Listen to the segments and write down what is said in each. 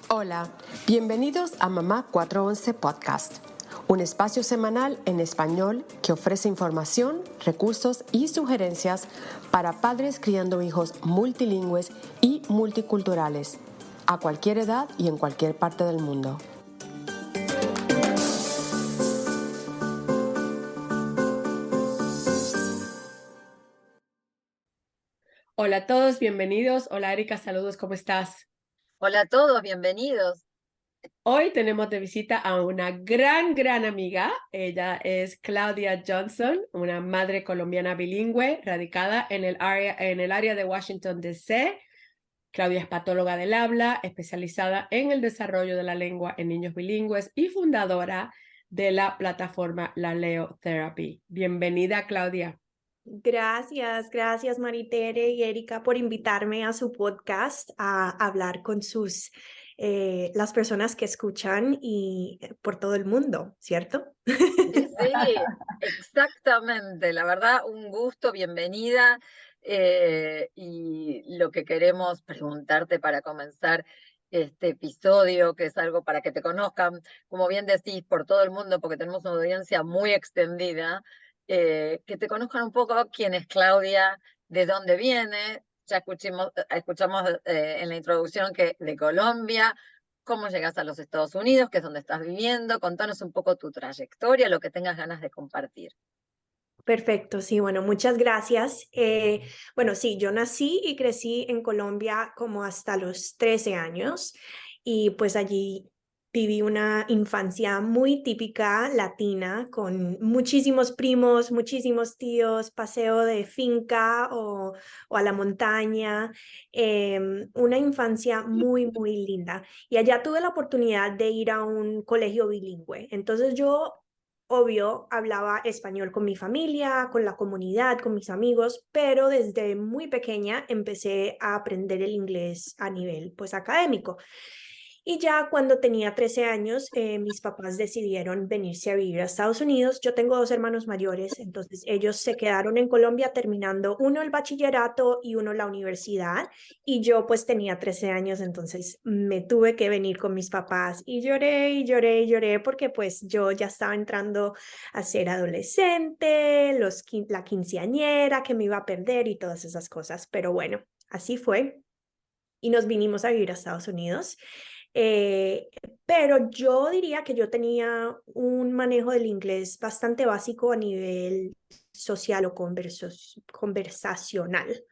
Hola, bienvenidos a Mamá 411 Podcast, un espacio semanal en español que ofrece información, recursos y sugerencias para padres criando hijos multilingües y multiculturales, a cualquier edad y en cualquier parte del mundo. Hola a todos, bienvenidos. Hola Erika, saludos, ¿cómo estás? Hola a todos, bienvenidos. Hoy tenemos de visita a una gran amiga. Ella es Claudia Johnson, una madre colombiana bilingüe radicada en el área de Washington, D.C. Claudia es patóloga del habla, especializada en el desarrollo de la lengua en niños bilingües y fundadora de la plataforma La Leo Therapy. Bienvenida, Claudia. Gracias Maritere y Erika por invitarme a su podcast a hablar con las personas que escuchan y por todo el mundo, ¿cierto? Sí, exactamente. La verdad, un gusto, bienvenida. Y lo que queremos preguntarte para comenzar este episodio, que es algo para que te conozcan, como bien decís, por todo el mundo, porque tenemos una audiencia muy extendida, que te conozcan un poco quién es Claudia, de dónde viene. Ya escuchamos en la introducción que de Colombia. ¿Cómo llegas a los Estados Unidos, que es donde estás viviendo? Contanos un poco tu trayectoria, lo que tengas ganas de compartir. Perfecto, sí, bueno, muchas gracias. Bueno, sí, yo nací y crecí en Colombia como hasta los 13 años y pues allí viví una infancia muy típica latina con muchísimos primos, muchísimos tíos, paseo de finca o a la montaña, una infancia muy linda. Y allá tuve la oportunidad de ir a un colegio bilingüe. Entonces yo obvio, hablaba español con mi familia, con la comunidad, con mis amigos, pero desde muy pequeña empecé a aprender el inglés a nivel, pues, académico. Y ya cuando tenía 13 años, mis papás decidieron venirse a vivir a Estados Unidos. Yo tengo dos hermanos mayores, entonces ellos se quedaron en Colombia terminando uno el bachillerato y uno la universidad. Y yo pues tenía 13 años, entonces me tuve que venir con mis papás y lloré porque pues yo ya estaba entrando a ser adolescente, la quinceañera que me iba a perder y todas esas cosas. Pero bueno, así fue y nos vinimos a vivir a Estados Unidos. Eh, pero yo diría que yo tenía un manejo del inglés bastante básico a nivel social o conversacional.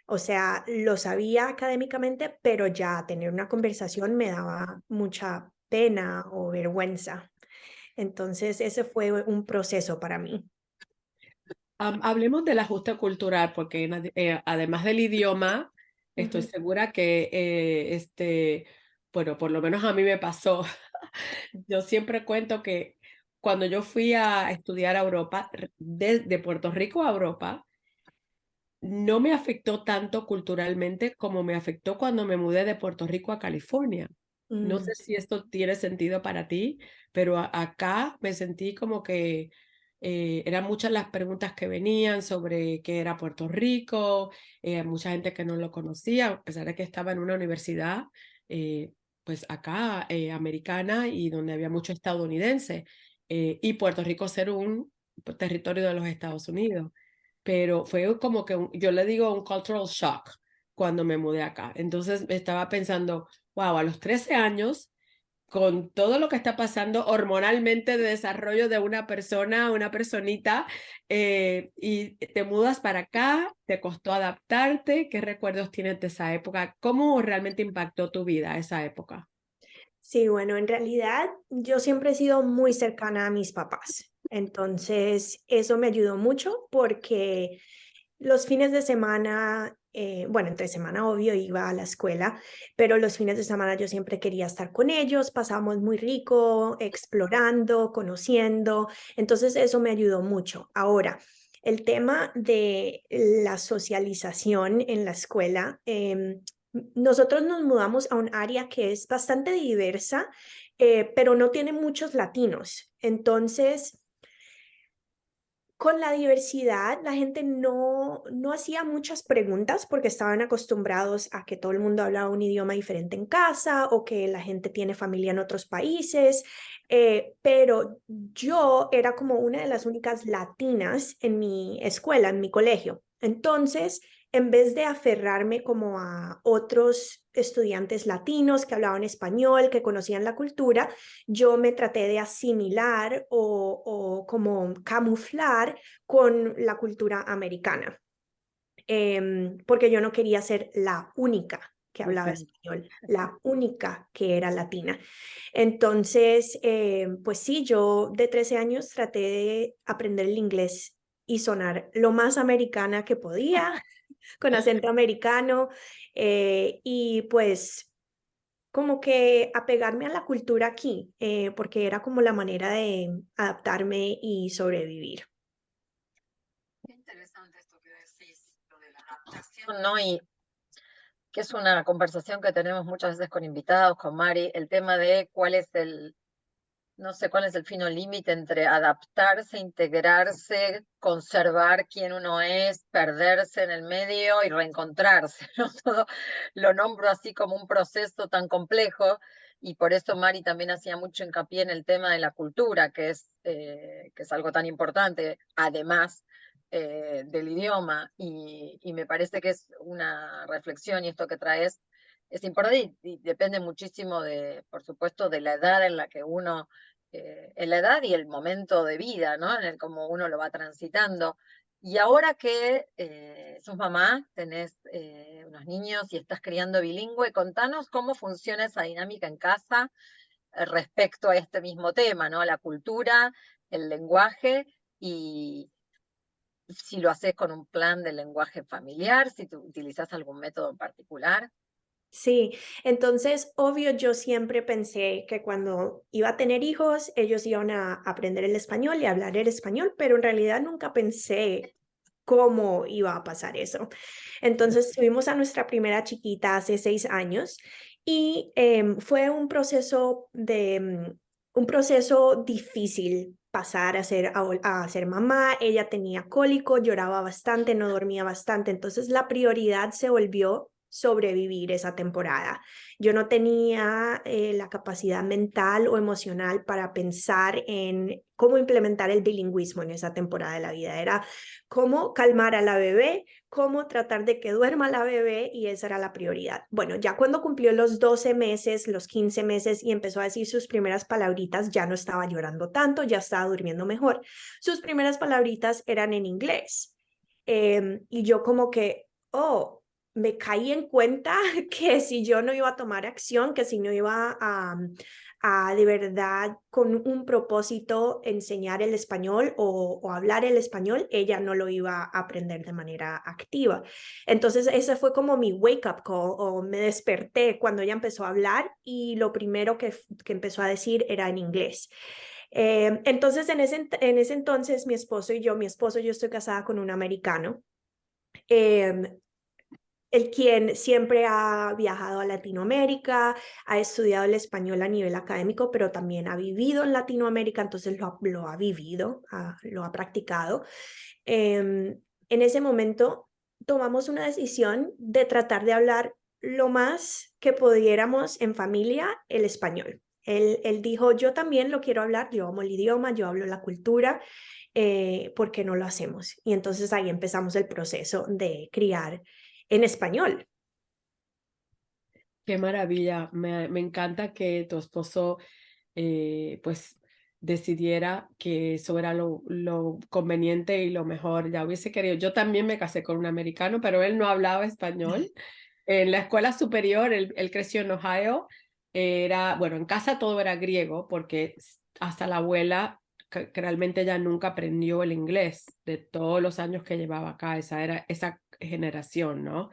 O sea, lo sabía académicamente, pero ya tener una conversación me daba mucha pena o vergüenza. Entonces, ese fue un proceso para mí. Hablemos del ajuste cultural, porque además del idioma, estoy Ujú. segura que, bueno, por lo menos a mí me pasó. Yo siempre cuento que cuando yo fui a estudiar a Europa, desde Puerto Rico a Europa, no me afectó tanto culturalmente como me afectó cuando me mudé de Puerto Rico a California. No sé si esto tiene sentido para ti, pero acá me sentí como que eran muchas las preguntas que venían sobre qué era Puerto Rico, mucha gente que no lo conocía, a pesar de que estaba en una universidad, pues acá americana y donde había mucho estadounidense, y Puerto Rico ser un territorio de los Estados Unidos. Pero fue como que yo le digo un cultural shock cuando me mudé acá. Entonces estaba pensando, wow, a los 13 años, con todo lo que está pasando hormonalmente de desarrollo de una persona, una personita, y te mudas para acá, ¿te costó adaptarte? ¿Qué recuerdos tienes de esa época? ¿Cómo realmente impactó tu vida esa época? Sí, bueno, en realidad yo siempre he sido muy cercana a mis papás. Entonces, eso me ayudó mucho porque los fines de semana, bueno, entre semana obvio iba a la escuela, pero los fines de semana yo siempre quería estar con ellos, pasamos muy rico, explorando, conociendo. Entonces, eso me ayudó mucho. Ahora, el tema de la socialización en la escuela, nosotros nos mudamos a un área que es bastante diversa, pero no tiene muchos latinos. Entonces, con la diversidad, la gente no hacía muchas preguntas porque estaban acostumbrados a que todo el mundo hablaba un idioma diferente en casa o que la gente tiene familia en otros países, pero yo era como una de las únicas latinas en mi escuela, en mi colegio. Entonces, en vez de aferrarme como a otros estudiantes latinos que hablaban español, que conocían la cultura, yo me traté de asimilar o como camuflar con la cultura americana, porque yo no quería ser la única que hablaba Exacto. español, la única que era latina. Entonces, pues sí, yo de 13 años traté de aprender el inglés y sonar lo más americana que podía, con acento americano, y pues como que apegarme a la cultura aquí, porque era como la manera de adaptarme y sobrevivir. Qué interesante esto que decís, lo de la adaptación, ¿no? Y que es una conversación que tenemos muchas veces con invitados, con Mari, el tema de cuál es no sé cuál es el fino límite entre adaptarse, integrarse, conservar quién uno es, perderse en el medio y reencontrarse, ¿no? Todo lo nombro así como un proceso tan complejo y por eso Mari también hacía mucho hincapié en el tema de la cultura, que es algo tan importante, además del idioma, y me parece que es una reflexión y esto que traes es importante y depende muchísimo de, por supuesto, de la edad en la que uno en la edad y el momento de vida, ¿no? En el cómo uno lo va transitando. Y ahora que sos mamá, tenés unos niños y estás criando bilingüe, contanos cómo funciona esa dinámica en casa respecto a este mismo tema, ¿no? La cultura, el lenguaje y si lo haces con un plan de lenguaje familiar, si tú utilizas algún método en particular. Sí, entonces, obvio, yo siempre pensé que cuando iba a tener hijos, ellos iban a aprender el español y hablar el español, pero en realidad nunca pensé cómo iba a pasar eso. Entonces, tuvimos a nuestra primera chiquita hace 6 años y fue un proceso difícil pasar a ser mamá. Ella tenía cólico, lloraba bastante, no dormía bastante. Entonces, la prioridad se volvió sobrevivir esa temporada. Yo no tenía la capacidad mental o emocional para pensar en cómo implementar el bilingüismo en esa temporada de la vida. Era cómo calmar a la bebé, cómo tratar de que duerma la bebé y esa era la prioridad. Bueno, ya cuando cumplió los 12 meses, los 15 meses y empezó a decir sus primeras palabritas, ya no estaba llorando tanto, ya estaba durmiendo mejor. Sus primeras palabritas eran en inglés. Y yo como que, oh, me caí en cuenta que si yo no iba a tomar acción, que si no iba a de verdad con un propósito enseñar el español o hablar el español, ella no lo iba a aprender de manera activa. Entonces ese fue como mi wake up call o me desperté cuando ella empezó a hablar y lo primero que empezó a decir era en inglés. Entonces en ese entonces mi esposo y yo estoy casada con un americano. Eh, el quien siempre ha viajado a Latinoamérica, ha estudiado el español a nivel académico, pero también ha vivido en Latinoamérica, entonces lo ha vivido, lo ha practicado. En ese momento tomamos una decisión de tratar de hablar lo más que pudiéramos en familia el español. Él dijo, yo también lo quiero hablar, yo amo el idioma, yo hablo la cultura, ¿por qué no lo hacemos? Y entonces ahí empezamos el proceso de criar en español. Qué maravilla. Me encanta que tu esposo pues decidiera que eso era lo conveniente y lo mejor. Ya hubiese querido. Yo también me casé con un americano, pero él no hablaba español. En la escuela superior, él creció en Ohio. Bueno, en casa todo era griego porque hasta la abuela, que realmente ella nunca aprendió el inglés de todos los años que llevaba acá. Esa era esa generación, ¿no?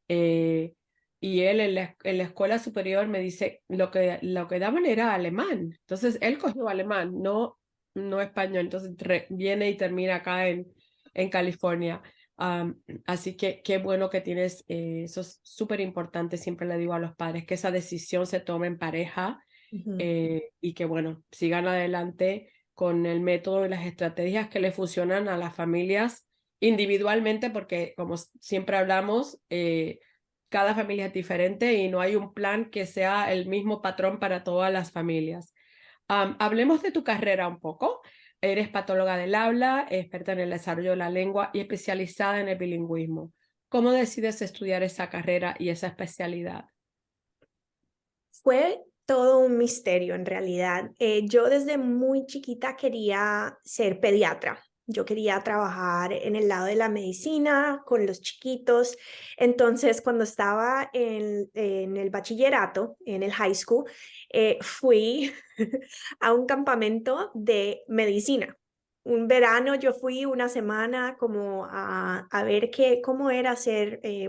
Eh, y él en la escuela superior me dice, lo que daban era alemán. Entonces, él cogió alemán, no español. Entonces, viene y termina acá en California. Así que qué bueno que tienes, eso es súper importante, siempre le digo a los padres, que esa decisión se tome en pareja Ujú. y que, bueno, sigan adelante. con el método y las estrategias que le funcionan a las familias individualmente, porque como siempre hablamos, cada familia es diferente y no hay un plan que sea el mismo patrón para todas las familias. Hablemos de tu carrera un poco. Eres patóloga del habla, experta en el desarrollo de la lengua y especializada en el bilingüismo. ¿Cómo decides estudiar esa carrera y esa especialidad? Fue todo un misterio en realidad. Yo desde muy chiquita quería ser pediatra. Yo quería trabajar en el lado de la medicina con los chiquitos. Entonces, cuando estaba en el bachillerato, en el high school, fui a un campamento de medicina. Un verano yo fui una semana como a ver cómo era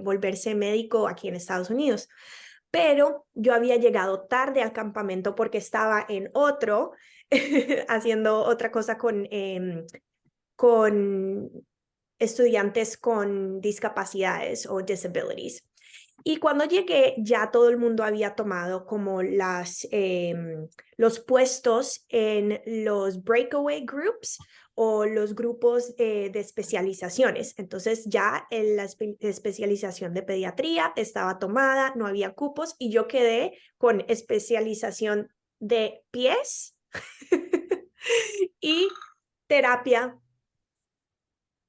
volverse médico aquí en Estados Unidos. Pero yo había llegado tarde al campamento porque estaba en otro, haciendo otra cosa con estudiantes con discapacidades o disabilities. Y cuando llegué, ya todo el mundo había tomado como los puestos en los breakaway groups o los grupos de especializaciones. Entonces ya en la especialización de pediatría estaba tomada, no había cupos y yo quedé con especialización de pies y terapia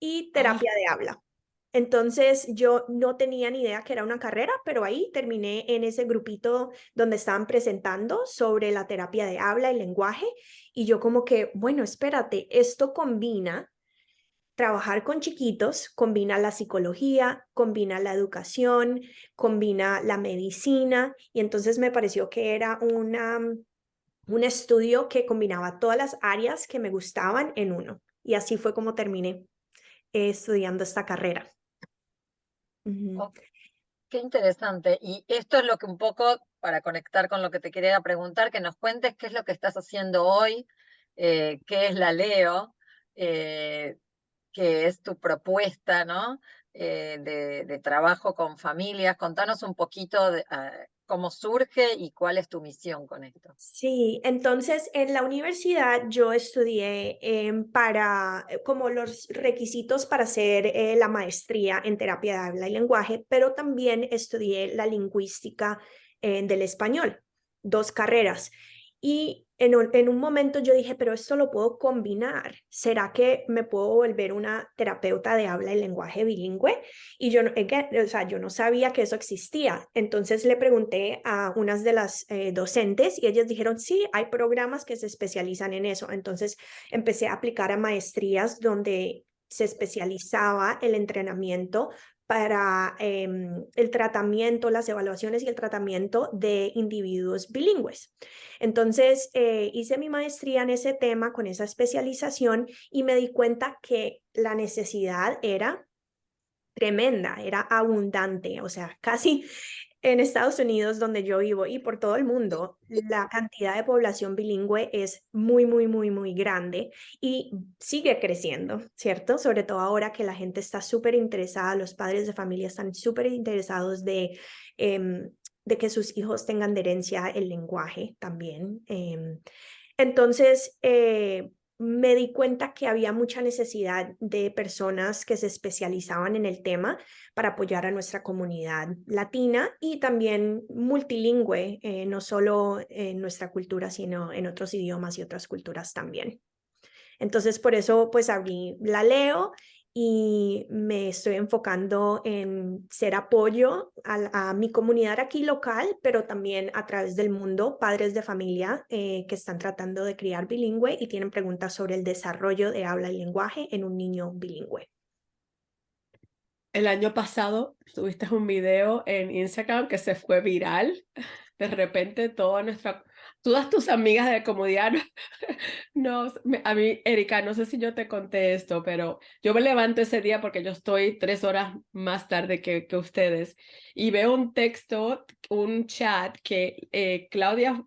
Ah, terapia de habla. Entonces yo no tenía ni idea que era una carrera, pero ahí terminé en ese grupito donde estaban presentando sobre la terapia de habla y lenguaje y yo como que, bueno, espérate, esto combina trabajar con chiquitos, combina la psicología, combina la educación, combina la medicina y entonces me pareció que era un estudio que combinaba todas las áreas que me gustaban en uno y así fue como terminé estudiando esta carrera. Ujú. Oh, qué interesante. Y esto es lo que un poco, para conectar con lo que te quería preguntar, que nos cuentes qué es lo que estás haciendo hoy, qué es la Leo, eh, qué es tu propuesta, ¿no? De trabajo con familias. Contanos un poquito de cómo surge y cuál es tu misión con esto. Sí, entonces en la universidad yo estudié como los requisitos para hacer la maestría en terapia de habla y lenguaje, pero también estudié la lingüística del español, dos carreras. Y en un momento yo dije, pero esto lo puedo combinar. ¿Será que me puedo volver una terapeuta de habla y lenguaje bilingüe? Y yo, o sea, yo no sabía que eso existía. Entonces le pregunté a unas de las docentes y ellas dijeron, sí, hay programas que se especializan en eso. Entonces empecé a aplicar a maestrías donde se especializaba el entrenamiento para el tratamiento, las evaluaciones y el tratamiento de individuos bilingües. Entonces hice mi maestría en ese tema con esa especialización y me di cuenta que la necesidad era tremenda, era abundante, o sea, casi en Estados Unidos donde yo vivo y por todo el mundo, la cantidad de población bilingüe es muy, muy, muy, muy grande y sigue creciendo, ¿cierto? Sobre todo ahora que la gente está súper interesada, los padres de familia están súper interesados de que sus hijos tengan de herencia el lenguaje también. Entonces, me di cuenta que había mucha necesidad de personas que se especializaban en el tema para apoyar a nuestra comunidad latina y también multilingüe, no solo en nuestra cultura, sino en otros idiomas y otras culturas también. Entonces, por eso, pues abrí la Leo y me estoy enfocando en ser apoyo a mi comunidad aquí local, pero también a través del mundo, padres de familia que están tratando de criar bilingüe y tienen preguntas sobre el desarrollo de habla y lenguaje en un niño bilingüe. el año pasado tuviste un video en Instagram que se fue viral. De repente todas tus amigas de comunidad, no, a mí, Erika, no sé si yo te conté esto, pero yo me levanto ese día porque yo estoy 3 horas más tarde que ustedes y veo un texto, un chat que Claudia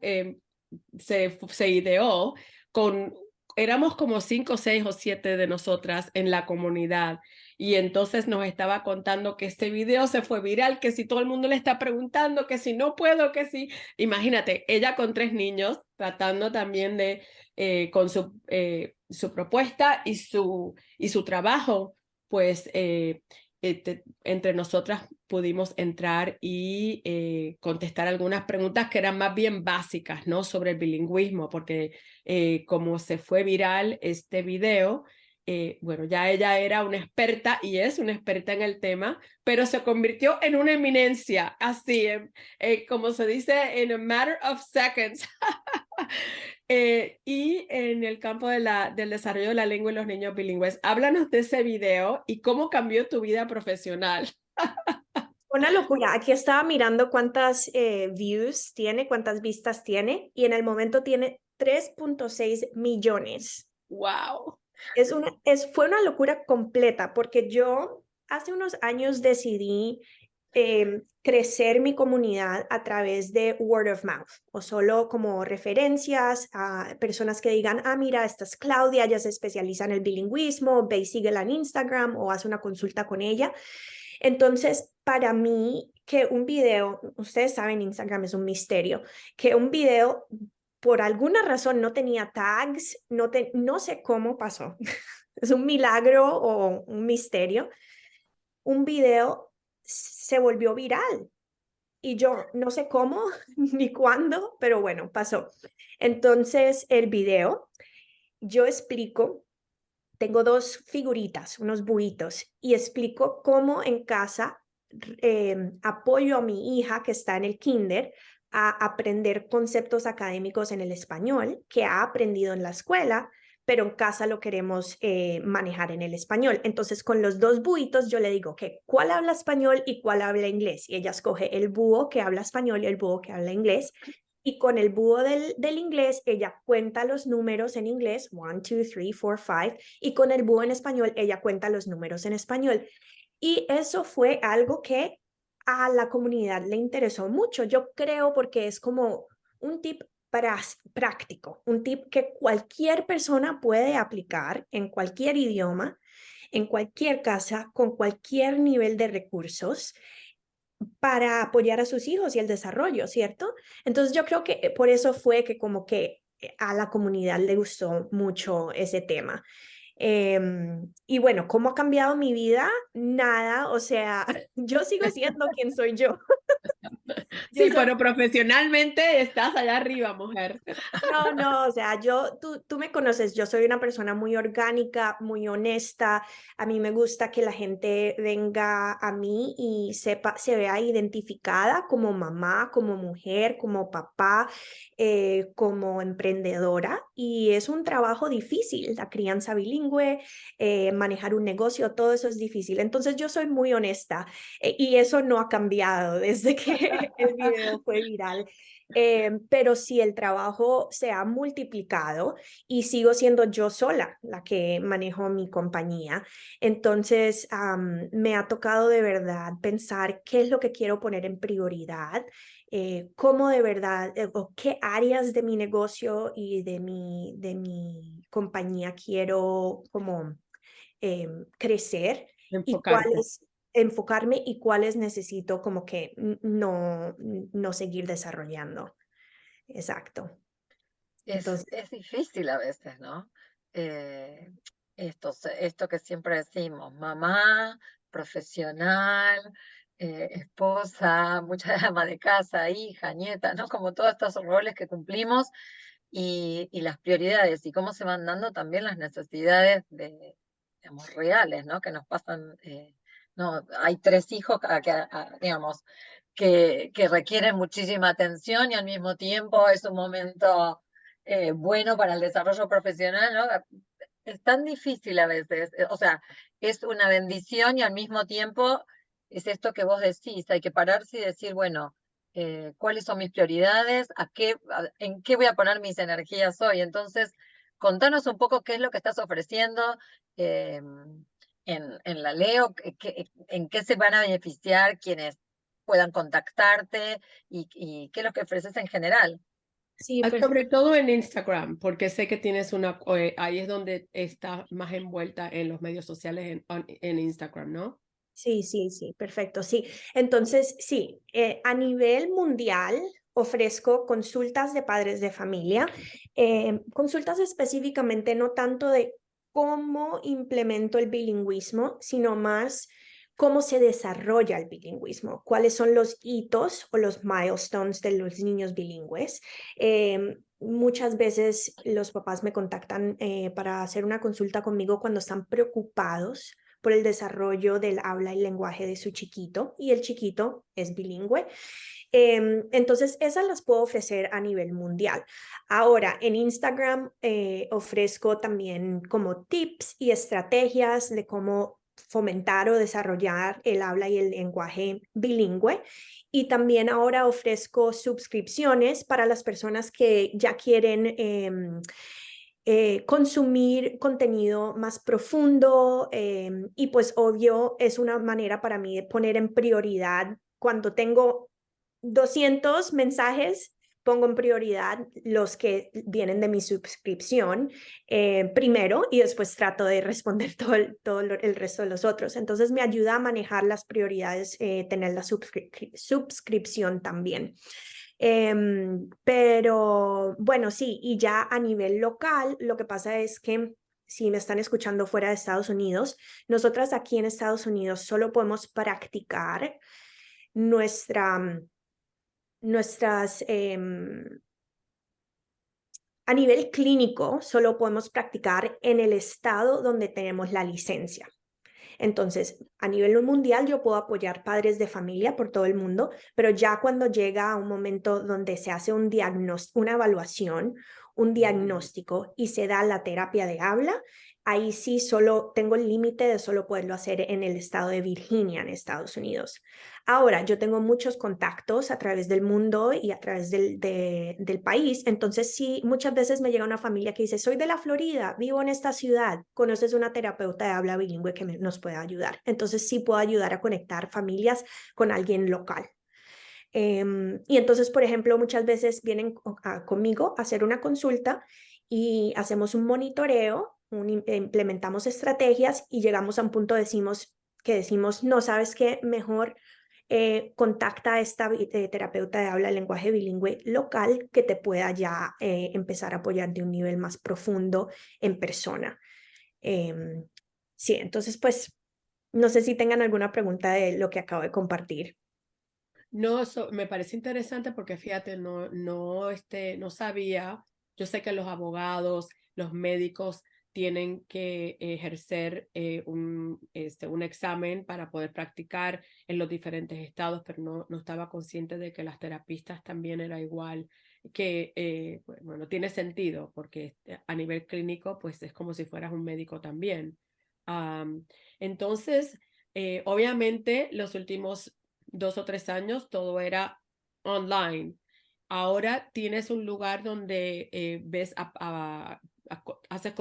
se ideó con éramos como 5, 6 o 7 de nosotras en la comunidad. Y entonces nos estaba contando que este video se fue viral, que si todo el mundo le está preguntando, que si no puedo, que si... Imagínate, ella con 3 niños, tratando también de, con su propuesta y su trabajo, pues entre nosotras pudimos entrar y contestar algunas preguntas que eran más bien básicas, ¿no? Sobre el bilingüismo, porque como se fue viral este video, bueno, ya ella era una experta y es una experta en el tema, pero se convirtió en una eminencia, así, como se dice, in a matter of seconds. Y en el campo del desarrollo de la lengua y los niños bilingües, háblanos de ese video y cómo cambió tu vida profesional. Una locura. Aquí estaba mirando cuántas views tiene, cuántas vistas tiene, y en el momento tiene 3.6 millones. ¡Wow! Fue una locura completa porque yo hace unos años decidí crecer mi comunidad a través de word of mouth o solo como referencias a personas que digan, ah, mira, esta es Claudia, ella se especializa en el bilingüismo, ve y síguela en Instagram o haz una consulta con ella. Entonces, para mí, que un video, ustedes saben, Instagram es un misterio, que un video por alguna razón no tenía tags, no sé cómo pasó, es un milagro o un misterio, un video se volvió viral y yo no sé cómo ni cuándo, pero bueno, pasó. Entonces, el video, yo explico, tengo 2 figuritas, unos buitos, y explico cómo en casa apoyo a mi hija que está en el kinder a aprender conceptos académicos en el español que ha aprendido en la escuela, pero en casa lo queremos manejar en el español. Entonces, con los 2 buitos, yo le digo que cuál habla español y cuál habla inglés. Y ella escoge el búho que habla español y el búho que habla inglés. Y con el búho del inglés, ella cuenta los números en inglés, 1, 2, 3, 4, 5, y con el búho en español, ella cuenta los números en español. Y eso fue algo que a la comunidad le interesó mucho, yo creo, porque es como un tip práctico, un tip que cualquier persona puede aplicar en cualquier idioma, en cualquier casa, con cualquier nivel de recursos para apoyar a sus hijos y el desarrollo, ¿cierto? Entonces yo creo que por eso fue que como que a la comunidad le gustó mucho ese tema. Y bueno, ¿cómo ha cambiado mi vida? Nada, o sea, yo sigo siendo quien soy yo. Yo Sí, soy pero profesionalmente estás allá arriba, mujer. No, o sea, tú me conoces, yo soy una persona muy orgánica, muy honesta, a mí me gusta que la gente venga a mí y se vea identificada como mamá, como mujer, como papá, como emprendedora, y es un trabajo difícil, la crianza bilingüe, manejar un negocio, todo eso es difícil, entonces yo soy muy honesta, y eso no ha cambiado desde que el video fue viral. Pero sí, el trabajo se ha multiplicado y sigo siendo yo sola la que manejo mi compañía. Entonces, me ha tocado de verdad pensar qué es lo que quiero poner en prioridad, cómo de verdad, o qué áreas de mi negocio y de mi compañía quiero como crecer y Enfocarte. cuáles enfocarme y cuáles necesito como que no seguir desarrollando. Exacto. Entonces, Es difícil a veces, ¿no? Eh, esto que siempre decimos, mamá, profesional, esposa, mucha ama de casa, hija, nieta, ¿no? Como todos estos roles que cumplimos y las prioridades y cómo se van dando también las necesidades digamos, reales, ¿no? Que nos pasan, no, hay 3 hijos digamos, que requieren muchísima atención y al mismo tiempo es un momento bueno para el desarrollo profesional, ¿no? Es tan difícil a veces, o sea, es una bendición y al mismo tiempo es esto que vos decís, hay que pararse y decir, bueno, cuáles son mis prioridades, en qué voy a poner mis energías hoy. Entonces, contanos un poco qué es lo que estás ofreciendo eh, en la Leo, en qué se van a beneficiar quienes puedan contactarte y qué es lo que ofreces en general. Sí, Sobre todo en Instagram, porque sé que tienes ahí es donde estás más envuelta en los medios sociales en Instagram, ¿no? sí, sí, sí, perfecto, sí. Entonces, sí, a nivel mundial ofrezco consultas de padres de familia, consultas específicamente no tanto de cómo implemento el bilingüismo, sino más cómo se desarrolla el bilingüismo, cuáles son los hitos o los milestones de los niños bilingües. Muchas veces los papás me contactan para hacer una consulta conmigo cuando están preocupados por el desarrollo del habla y lenguaje de su chiquito, y el chiquito es bilingüe. Entonces, esas las puedo ofrecer a nivel mundial. Ahora, en Instagram ofrezco también como tips y estrategias de cómo fomentar o desarrollar el habla y el lenguaje bilingüe. Y también ahora ofrezco suscripciones para las personas que ya quieren consumir contenido más profundo y pues obvio es una manera para mí de poner en prioridad cuando tengo 200 mensajes. Pongo en prioridad los que vienen de mi suscripción primero y después trato de responder todo el resto de los otros. Entonces me ayuda a manejar las prioridades, tener la suscripción también. Pero bueno, sí, y ya a nivel local, lo que pasa es que si me están escuchando fuera de Estados Unidos, nosotras aquí en Estados Unidos solo podemos practicar nuestra, nuestras, a nivel clínico, solo podemos practicar en el estado donde tenemos la licencia. Entonces, a nivel mundial yo puedo apoyar padres de familia por todo el mundo, pero ya cuando llega a un momento donde se hace un diagnóstico, una evaluación, un diagnóstico y se da la terapia de habla, ahí sí solo tengo el límite de solo poderlo hacer en el estado de Virginia, en Estados Unidos. Ahora, yo tengo muchos contactos a través del mundo y a través del país, entonces sí, muchas veces me llega una familia que dice, soy de la Florida, vivo en esta ciudad, ¿conoces una terapeuta de habla bilingüe que nos pueda ayudar? Entonces sí puedo ayudar a conectar familias con alguien local. Y entonces, por ejemplo, muchas veces vienen conmigo a hacer una consulta y hacemos un monitoreo, implementamos estrategias y llegamos a un punto que decimos, no, ¿sabes qué? Mejor contacta a esta terapeuta de habla lenguaje bilingüe local que te pueda ya empezar a apoyar de un nivel más profundo en persona. Sí, entonces pues no sé si tengan alguna pregunta de lo que acabo de compartir. No, me parece interesante porque fíjate, no sabía. Yo sé que los abogados, los médicos tienen que ejercer un examen para poder practicar en los diferentes estados, pero no estaba consciente de que las terapistas también era igual, que bueno, tiene sentido porque a nivel clínico pues es como si fueras un médico también. Entonces, obviamente los últimos 2 o 3 años todo era online. Ahora tienes un lugar donde haces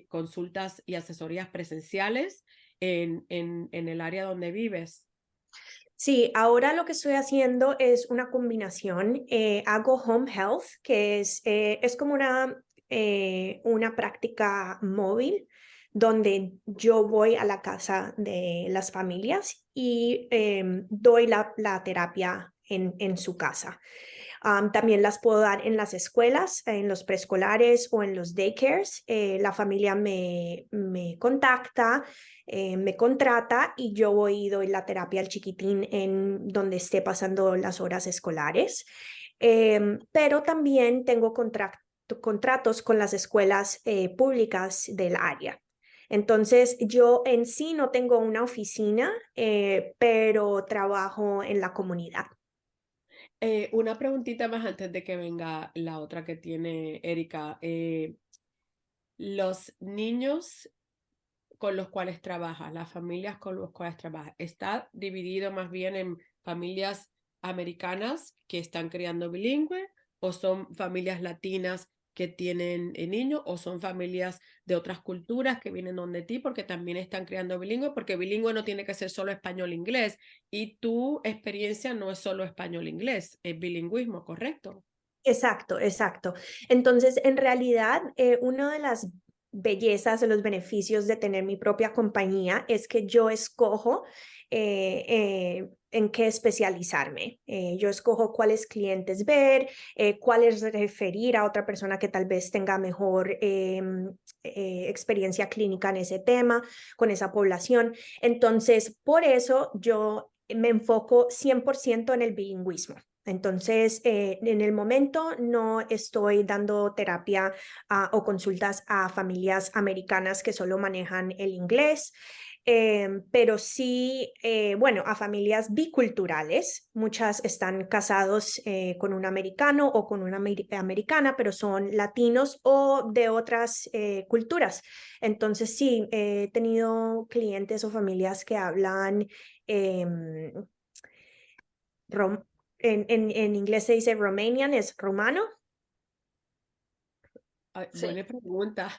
consultas y asesorías presenciales en el área donde vives. Sí, ahora lo que estoy haciendo es una combinación. Hago home health, que es como una práctica móvil donde yo voy a la casa de las familias y doy la terapia en su casa. También las puedo dar en las escuelas, en los preescolares o en los daycares. La familia me contacta, me contrata y yo voy y doy la terapia al chiquitín en donde esté pasando las horas escolares. Pero también tengo contratos con las escuelas públicas del área. Entonces, yo en sí no tengo una oficina, pero trabajo en la comunidad. Una preguntita más antes de que venga la otra que tiene Erika. Los niños con los cuales trabajas, las familias con los cuales trabajas, ¿está dividido más bien en familias americanas que están criando bilingüe o son familias latinas que tienen niños o son familias de otras culturas que vienen donde ti porque también están criando bilingüe? Porque bilingüe no tiene que ser solo español-inglés y tu experiencia no es solo español-inglés, es bilingüismo, ¿correcto? Exacto, exacto. Entonces, en realidad, una de las bellezas o los beneficios de tener mi propia compañía es que yo escojo en qué especializarme. Yo escojo cuáles clientes ver, cuáles referir a otra persona que tal vez tenga mejor experiencia clínica en ese tema, con esa población. Entonces, por eso yo me enfoco 100% en el bilingüismo. Entonces, en el momento no estoy dando terapia o consultas a familias americanas que solo manejan el inglés, pero sí, bueno, a familias biculturales. Muchas están casados con un americano o con una americana, pero son latinos o de otras culturas. Entonces, sí, he tenido clientes o familias que hablan... rom en inglés se dice Romanian, es rumano. Ay, Sí, buena pregunta.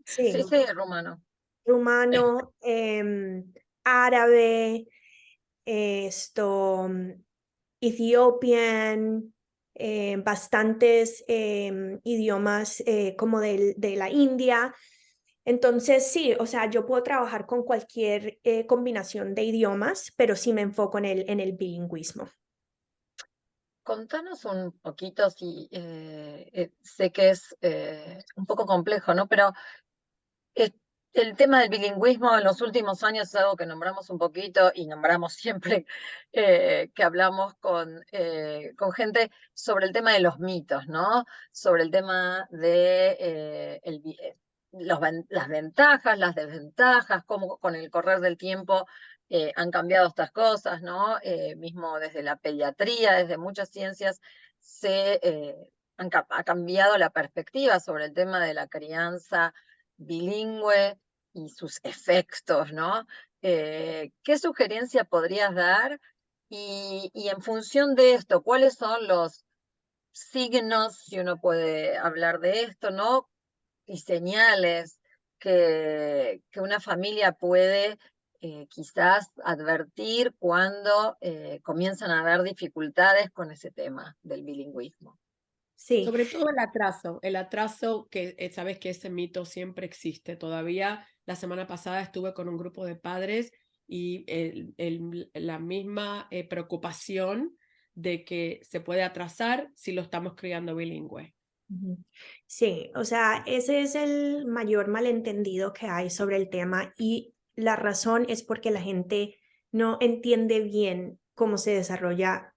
sí, Sí, sí, rumano. rumano, árabe, esto, Ethiopian, bastantes idiomas como de la India. Entonces, sí, o sea, yo puedo trabajar con cualquier combinación de idiomas, pero sí me enfoco en el bilingüismo. Contanos un poquito, si sé que es un poco complejo, ¿no? Pero eh, el tema del bilingüismo en los últimos años es algo que nombramos un poquito y nombramos siempre que hablamos con gente sobre el tema de los mitos, ¿no? Sobre el tema de las ventajas, las desventajas, cómo con el correr del tiempo han cambiado estas cosas, ¿no? Mismo desde la pediatría, desde muchas ciencias, ha cambiado la perspectiva sobre el tema de la crianza bilingüe y sus efectos, ¿no? ¿Qué sugerencia podrías dar? Y en función de esto, ¿cuáles son los signos, si uno puede hablar de esto, ¿no? Y señales que una familia puede quizás advertir cuando comienzan a haber dificultades con ese tema del bilingüismo. Sí, Sobre todo el atraso que sabes que ese mito siempre existe. Todavía la semana pasada estuve con un grupo de padres y la misma preocupación de que se puede atrasar si lo estamos criando bilingüe. ujú. Sí, o sea, ese es el mayor malentendido que hay sobre el tema y la razón es porque la gente no entiende bien cómo se desarrollan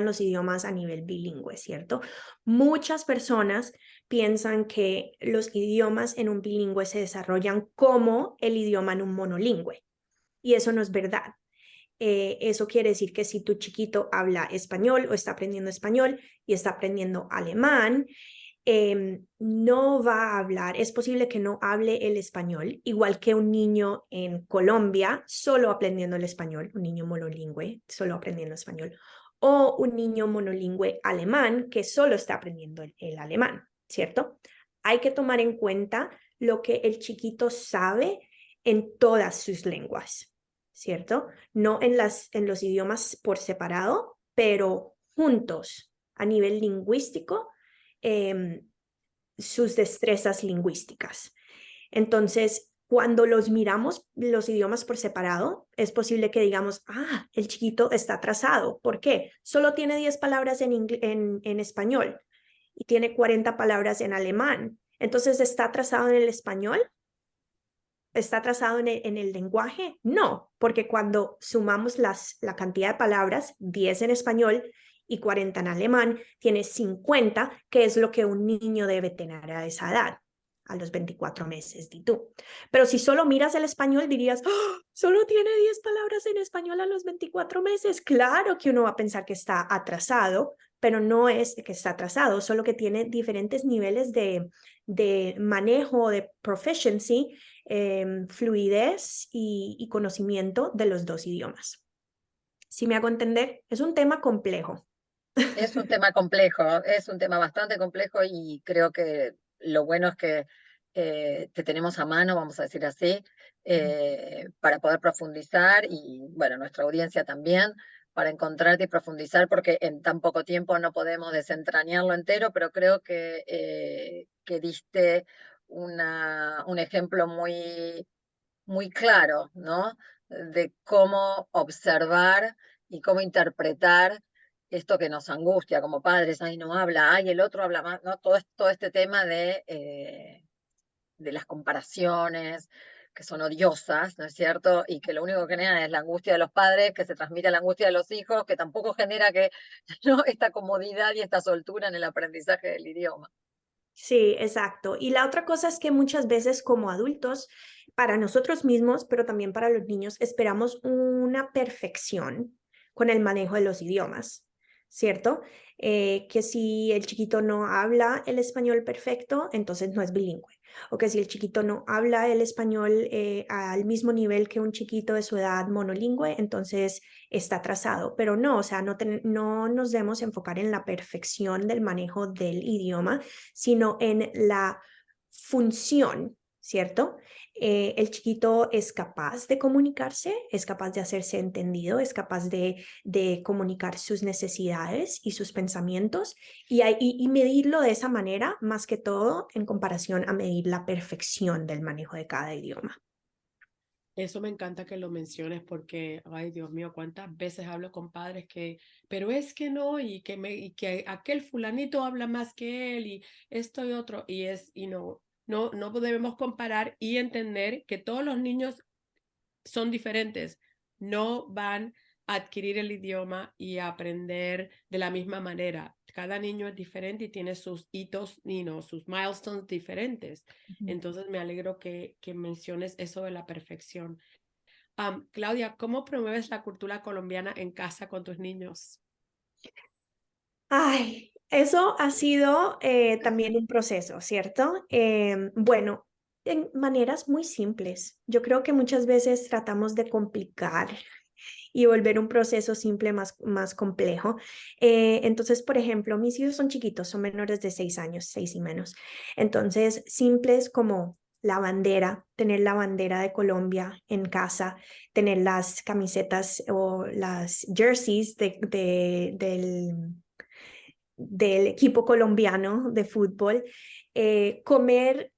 los idiomas a nivel bilingüe, ¿cierto? Muchas personas piensan que los idiomas en un bilingüe se desarrollan como el idioma en un monolingüe y eso no es verdad. Eso quiere decir que si tu chiquito habla español o está aprendiendo español y está aprendiendo alemán, no va a hablar, es posible que no hable el español, igual que un niño en Colombia solo aprendiendo el español, un niño monolingüe solo aprendiendo español, o un niño monolingüe alemán que solo está aprendiendo el alemán, ¿cierto? Hay que tomar en cuenta lo que el chiquito sabe en todas sus lenguas, ¿cierto? No en los idiomas por separado, pero juntos a nivel lingüístico. Sus destrezas lingüísticas. Entonces, cuando los miramos, los idiomas por separado, es posible que digamos, ah, el chiquito está atrasado. ¿Por qué? Solo tiene 10 palabras en español y tiene 40 palabras en alemán. Entonces, ¿está atrasado en el español? ¿Está atrasado en el lenguaje? No, porque cuando sumamos la cantidad de palabras, 10 en español y 40 en alemán, tiene 50, que es lo que un niño debe tener a esa edad, a los 24 meses, di tú. Pero si solo miras el español, dirías, ¡oh! Solo tiene 10 palabras en español a los 24 meses. Claro que uno va a pensar que está atrasado, pero no es que está atrasado, solo que tiene diferentes niveles de manejo, de proficiency, fluidez y conocimiento de los dos idiomas. Si me hago entender, es un tema complejo. Es un tema complejo, es un tema bastante complejo y creo que lo bueno es que te tenemos a mano, vamos a decir así, para poder profundizar y, bueno, nuestra audiencia también, para encontrarte y profundizar, porque en tan poco tiempo no podemos desentrañarlo entero, pero creo que diste un ejemplo muy claro, ¿no? De cómo observar y cómo interpretar esto que nos angustia como padres. Ay, no habla, ay, el otro habla más, ¿no? Todo este tema de las comparaciones que son odiosas, ¿no es cierto? Y que lo único que genera es la angustia de los padres, que se transmite la angustia de los hijos, que tampoco genera ¿no? esta comodidad y esta soltura en el aprendizaje del idioma. Sí, exacto. Y la otra cosa es que muchas veces como adultos, para nosotros mismos, pero también para los niños, esperamos una perfección con el manejo de los idiomas, ¿cierto? Que si el chiquito no habla el español perfecto, entonces no es bilingüe. O que si el chiquito no habla el español al mismo nivel que un chiquito de su edad monolingüe, entonces está atrasado. Pero no, o sea, no nos debemos enfocar en la perfección del manejo del idioma, sino en la función, ¿cierto? El chiquito es capaz de comunicarse, es capaz de hacerse entendido, es capaz de comunicar sus necesidades y sus pensamientos y medirlo de esa manera, más que todo en comparación a medir la perfección del manejo de cada idioma. Eso me encanta que lo menciones porque, ay Dios mío, cuántas veces hablo con padres que, pero es que no, y que aquel fulanito habla más que él, y esto y otro, y no debemos comparar y entender que todos los niños son diferentes, no van a adquirir el idioma y a aprender de la misma manera. Cada niño es diferente y tiene sus hitos, sus milestones diferentes. Entonces me alegro que menciones eso de la perfección. Claudia, ¿cómo promueves la cultura colombiana en casa con tus niños? Ay, eso ha sido también un proceso, ¿cierto? Bueno, en maneras muy simples. Yo creo que muchas veces tratamos de complicar y volver un proceso simple más complejo. Entonces, por ejemplo, mis hijos son chiquitos, son menores de 6 años, 6 y menos. Entonces, simples como la bandera, tener la bandera de Colombia en casa, tener las camisetas o las jerseys del equipo colombiano de fútbol, comer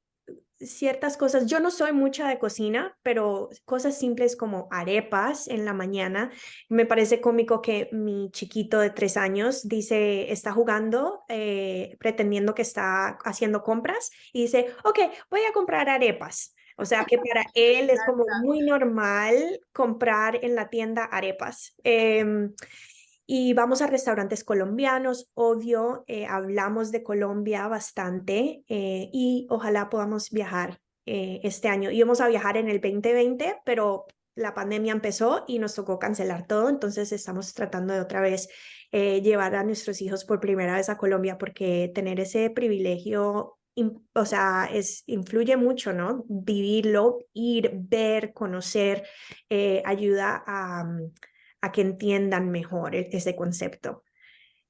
ciertas cosas. Yo no soy mucha de cocina, pero cosas simples como arepas en la mañana. Me parece cómico que mi chiquito de 3 años está jugando, pretendiendo que está haciendo compras y dice, ok, voy a comprar arepas. O sea que para él es como muy normal comprar en la tienda arepas. Y vamos a restaurantes colombianos, obvio, hablamos de Colombia bastante y ojalá podamos viajar este año. Íbamos a viajar en el 2020, pero la pandemia empezó y nos tocó cancelar todo, entonces estamos tratando de otra vez llevar a nuestros hijos por primera vez a Colombia porque tener ese privilegio, o sea, influye mucho, ¿no? Vivirlo, ir, ver, conocer, ayuda a que entiendan mejor ese concepto.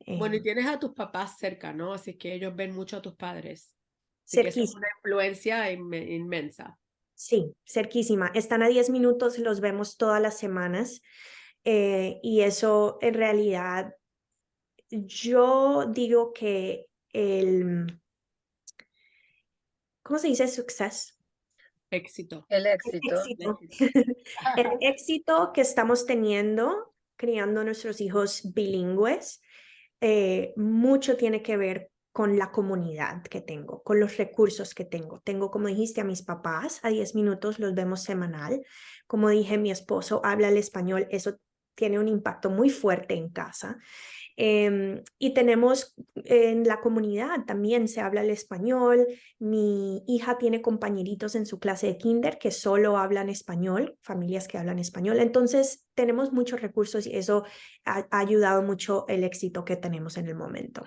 Bueno, y tienes a tus papás cerca, ¿no? Así que ellos ven mucho a tus padres. Así que eso es una Cerquísima, influencia inmensa. sí, cerquísima. Están a 10 minutos, los vemos todas las semanas y eso en realidad yo digo que ¿cómo se dice? Success. Éxito. El El éxito. éxito. El éxito que estamos teniendo criando a nuestros hijos bilingües mucho tiene que ver con la comunidad que tengo, con los recursos que tengo. Tengo, como dijiste, a mis papás, a 10 minutos los vemos semanal. Como dije, mi esposo habla el español, eso tiene un impacto muy fuerte en casa. Y tenemos en la comunidad también se habla el español. Mi hija tiene compañeritos en su clase de kinder que solo hablan español, familias que hablan español. Entonces, tenemos muchos recursos y eso ha ayudado mucho el éxito que tenemos en el momento.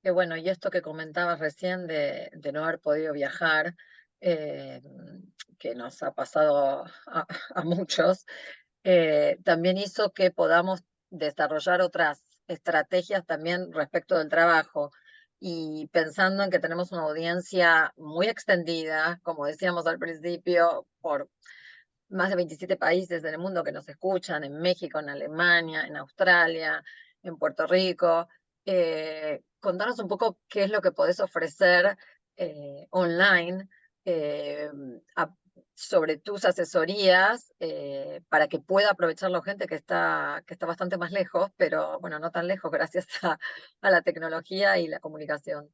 Que bueno, y esto que comentabas recién de no haber podido viajar, eh, que nos ha pasado a muchos, también hizo que podamos desarrollar otras estrategias también respecto del trabajo. Y pensando en que tenemos una audiencia muy extendida, como decíamos al principio, por más de 27 países en el mundo que nos escuchan, en México, en Alemania, en Australia, en Puerto Rico. Contanos un poco qué es lo que podés ofrecer online sobre tus asesorías para que pueda aprovechar la gente que está bastante más lejos, pero bueno, no tan lejos gracias a la tecnología y la comunicación.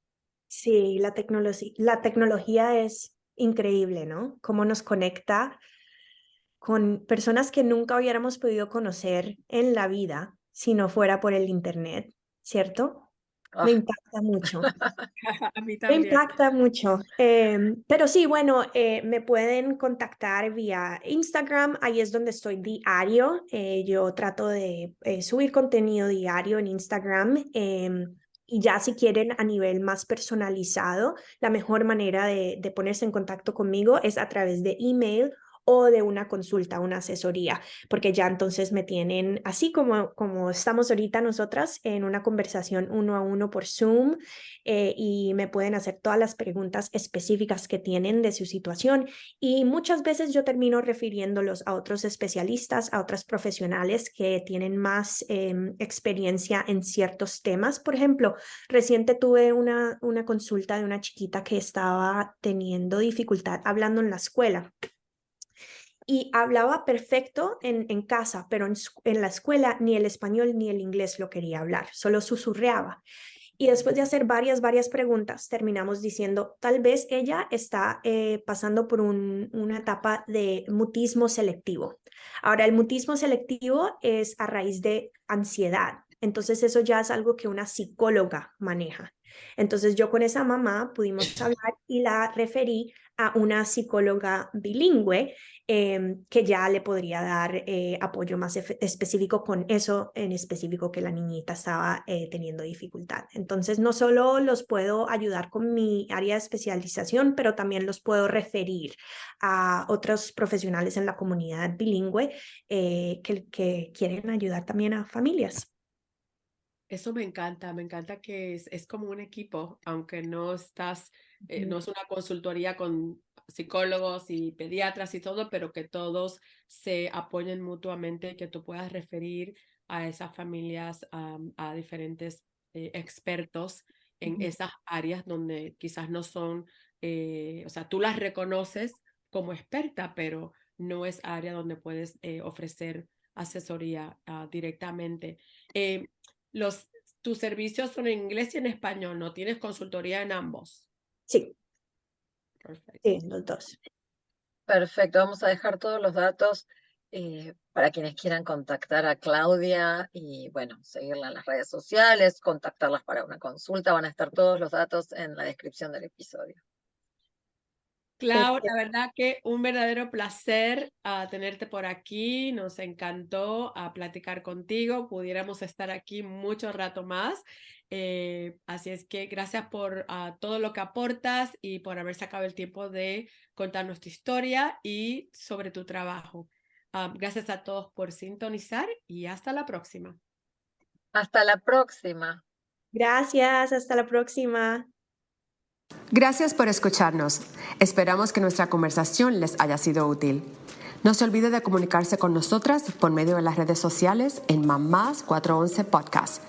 Sí, la tecnología es increíble, ¿no? Cómo nos conecta con personas que nunca hubiéramos podido conocer en la vida si no fuera por el internet, ¿cierto? Me Ah, impacta mucho. A mí Me también. impacta mucho. Pero sí, bueno, me pueden contactar vía Instagram. Ahí es donde estoy diario. Yo trato de subir contenido diario en Instagram. Y ya si quieren a nivel más personalizado, la mejor manera de ponerse en contacto conmigo es a través de email o de una consulta, una asesoría, porque ya entonces me tienen, así como estamos ahorita nosotras, en una conversación 1-a-1 por Zoom, y me pueden hacer todas las preguntas específicas que tienen de su situación. Y muchas veces yo termino refiriéndolos a otros especialistas, a otras profesionales que tienen más experiencia en ciertos temas. Por ejemplo, reciente tuve una consulta de una chiquita que estaba teniendo dificultad hablando en la escuela. Y hablaba perfecto en casa, pero en la escuela ni el español ni el inglés lo quería hablar, solo susurreaba. Y después de hacer varias preguntas, terminamos diciendo, tal vez ella está pasando por una etapa de mutismo selectivo. Ahora, el mutismo selectivo es a raíz de ansiedad. Entonces, eso ya es algo que una psicóloga maneja. Entonces, yo con esa mamá pudimos hablar y la referí a una psicóloga bilingüe que ya le podría dar apoyo más específico con eso en específico que la niñita estaba teniendo dificultad. Entonces, no solo los puedo ayudar con mi área de especialización, pero también los puedo referir a otros profesionales en la comunidad bilingüe que quieren ayudar también a familias. Eso me encanta que es como un equipo, aunque no estás, no es una consultoría con psicólogos y pediatras y todo, pero que todos se apoyen mutuamente y que tú puedas referir a esas familias a diferentes expertos en esas áreas donde quizás no son, o sea, tú las reconoces como experta, pero no es área donde puedes ofrecer asesoría directamente. Los, tus servicios son en inglés y en español, ¿no? Tienes consultoría en ambos. Sí, Perfecto. sí, los dos. perfecto, vamos a dejar todos los datos para quienes quieran contactar a Claudia y bueno, seguirla en las redes sociales, contactarlas para una consulta, van a estar todos los datos en la descripción del episodio. Clau, la Perfecto. verdad que un verdadero placer tenerte por aquí. Nos encantó platicar contigo. Pudiéramos estar aquí mucho rato más. Así es que gracias por todo lo que aportas y por haber sacado el tiempo de contar nuestra historia y sobre tu trabajo. Gracias a todos por sintonizar y hasta la próxima. Hasta la próxima. Gracias, hasta la próxima. Gracias por escucharnos. Esperamos que nuestra conversación les haya sido útil. No se olvide de comunicarse con nosotras por medio de las redes sociales en Mamás 411 Podcast.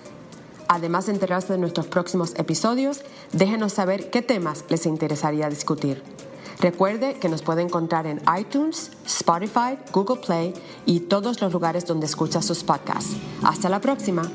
Además de enterarse de nuestros próximos episodios, déjenos saber qué temas les interesaría discutir. Recuerde que nos puede encontrar en iTunes, Spotify, Google Play y todos los lugares donde escucha sus podcasts. Hasta la próxima.